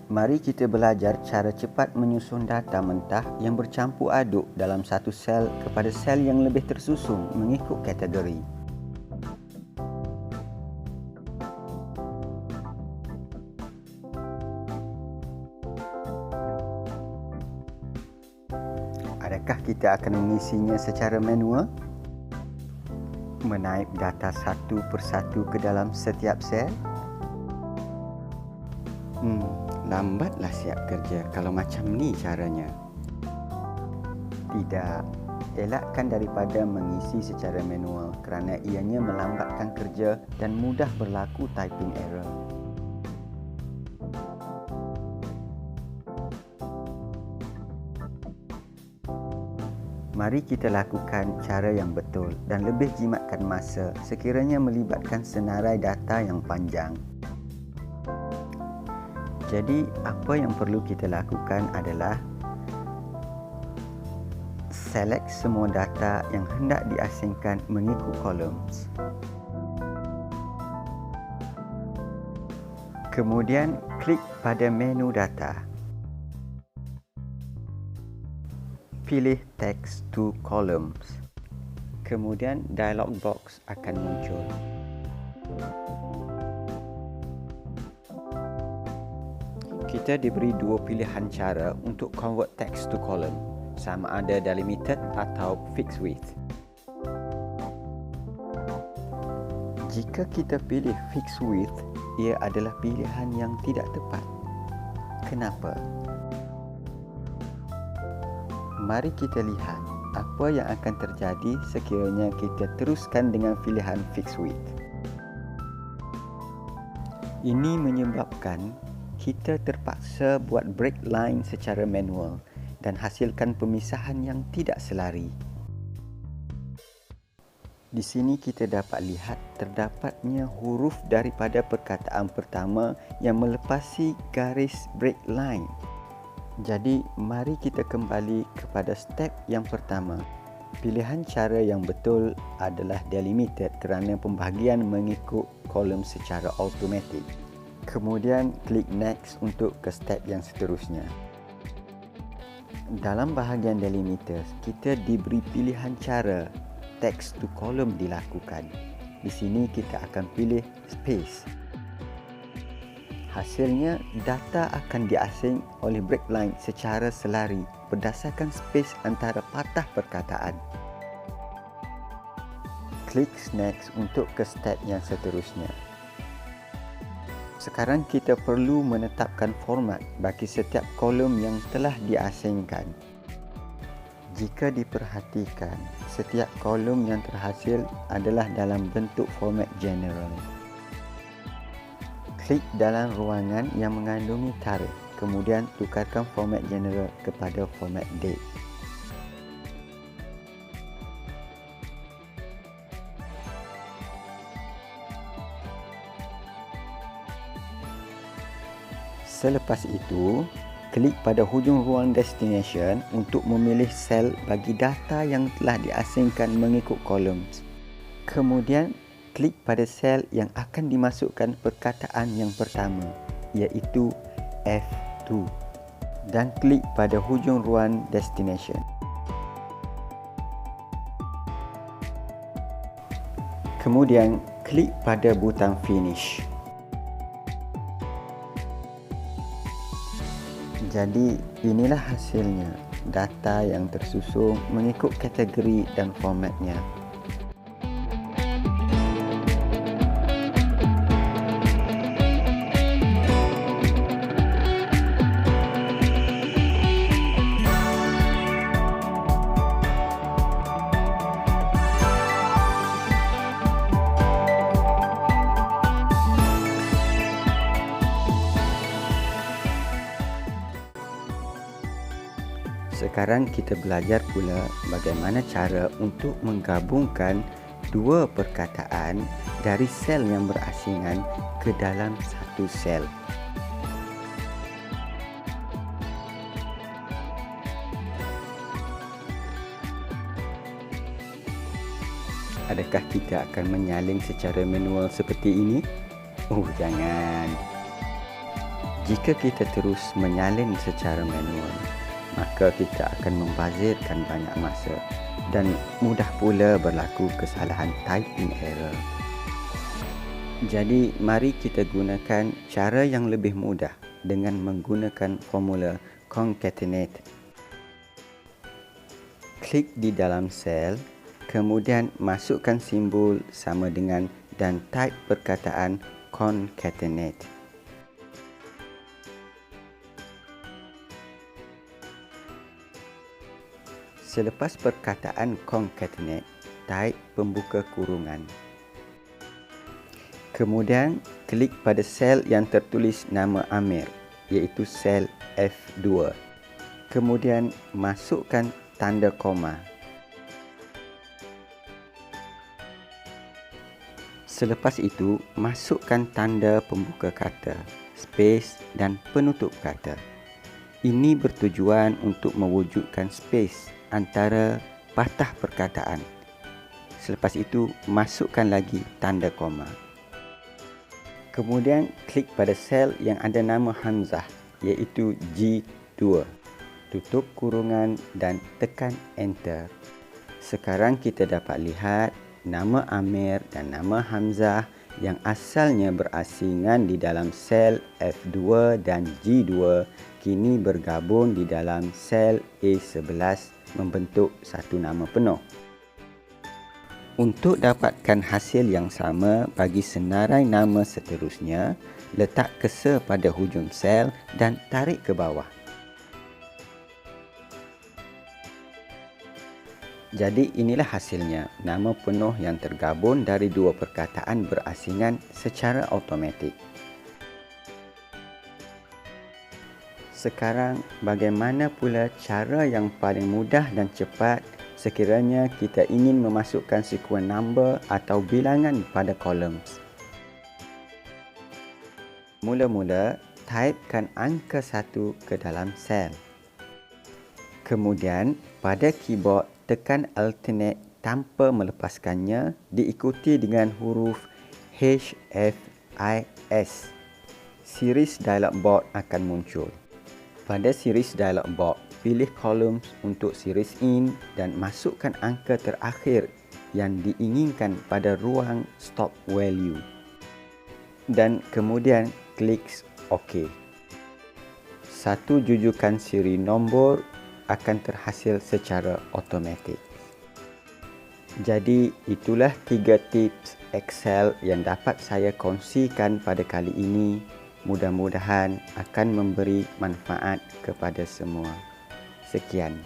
Mari kita belajar cara cepat menyusun data mentah yang bercampur aduk dalam satu sel kepada sel yang lebih tersusun mengikut kategori. Adakah kita akan mengisinya secara manual? Menaip data satu persatu ke dalam setiap sel? Lambatlah siap kerja kalau macam ni caranya. Tidak, elakkan daripada mengisi secara manual kerana ianya melambatkan kerja dan mudah berlaku typing error. Mari kita lakukan cara yang betul dan lebih jimatkan masa sekiranya melibatkan senarai data yang panjang. Jadi, apa yang perlu kita lakukan adalah select semua data yang hendak diasingkan mengikut columns. Kemudian, klik pada menu data. Pilih text to columns. Kemudian, dialog box akan muncul. Kita diberi dua pilihan cara untuk convert text to column, sama ada delimited atau fixed width. Jika kita pilih fixed width, ia adalah pilihan yang tidak tepat. Kenapa? Mari kita lihat apa yang akan terjadi sekiranya kita teruskan dengan pilihan fixed width. Ini menyebabkan kita terpaksa buat break line secara manual dan hasilkan pemisahan yang tidak selari. Di sini kita dapat lihat terdapatnya huruf daripada perkataan pertama yang melepasi garis break line. Jadi, mari kita kembali kepada step yang pertama. Pilihan cara yang betul adalah delimited kerana pembahagian mengikut kolom secara automatik. Kemudian klik next untuk ke step yang seterusnya. Dalam bahagian delimiters, kita diberi pilihan cara text to column dilakukan. Di sini kita akan pilih space. Hasilnya, data akan diasing oleh breakline secara selari berdasarkan space antara patah perkataan. Klik next untuk ke step yang seterusnya. Sekarang kita perlu menetapkan format bagi setiap kolom yang telah diasingkan. Jika diperhatikan, setiap kolom yang terhasil adalah dalam bentuk format general. Klik dalam ruangan yang mengandungi tarikh, kemudian tukarkan format general kepada format date. Selepas itu, klik pada hujung ruang destination untuk memilih sel bagi data yang telah diasingkan mengikut columns. Kemudian, klik pada sel yang akan dimasukkan perkataan yang pertama, iaitu F2, dan klik pada hujung ruang destination. Kemudian, klik pada butang finish. Jadi, inilah hasilnya, data yang tersusun mengikut kategori dan formatnya. Sekarang kita belajar pula bagaimana cara untuk menggabungkan dua perkataan dari sel yang berasingan ke dalam satu sel. Adakah kita akan menyalin secara manual seperti ini? Oh, jangan. Jika kita terus menyalin secara manual, maka kita akan membazirkan banyak masa dan mudah pula berlaku kesalahan typing error. Jadi, mari kita gunakan cara yang lebih mudah dengan menggunakan formula concatenate. Klik di dalam sel, kemudian masukkan simbol sama dengan dan type perkataan concatenate. Selepas perkataan concatenate, type pembuka kurungan. Kemudian, klik pada sel yang tertulis nama Amir, iaitu sel F2. Kemudian, masukkan tanda koma. Selepas itu, masukkan tanda pembuka kata, space dan penutup kata. Ini bertujuan untuk mewujudkan space antara patah perkataan. Selepas itu, masukkan lagi tanda koma. Kemudian, klik pada sel yang ada nama Hamzah, iaitu G2. Tutup kurungan dan tekan Enter. Sekarang kita dapat lihat nama Amir dan nama Hamzah yang asalnya berasingan di dalam sel F2 dan G2 kini bergabung di dalam sel A11 membentuk satu nama penuh. Untuk dapatkan hasil yang sama bagi senarai nama seterusnya, letak cursor pada hujung sel dan tarik ke bawah. Jadi inilah hasilnya, nama penuh yang tergabung dari dua perkataan berasingan secara automatik. Sekarang, bagaimana pula cara yang paling mudah dan cepat sekiranya kita ingin memasukkan sekuen number atau bilangan pada columns? Mula-mula, typekan angka 1 ke dalam sel. Kemudian, pada keyboard, tekan alternate tanpa melepaskannya diikuti dengan huruf HFIS. Series dialog box akan muncul. Pada series dialog box, pilih columns untuk series in dan masukkan angka terakhir yang diinginkan pada ruang stop value. Dan kemudian klik OK. Satu jujukan siri nombor akan terhasil secara automatik. Jadi itulah 3 tips Excel yang dapat saya kongsikan pada kali ini. Mudah-mudahan akan memberi manfaat kepada semua. Sekian.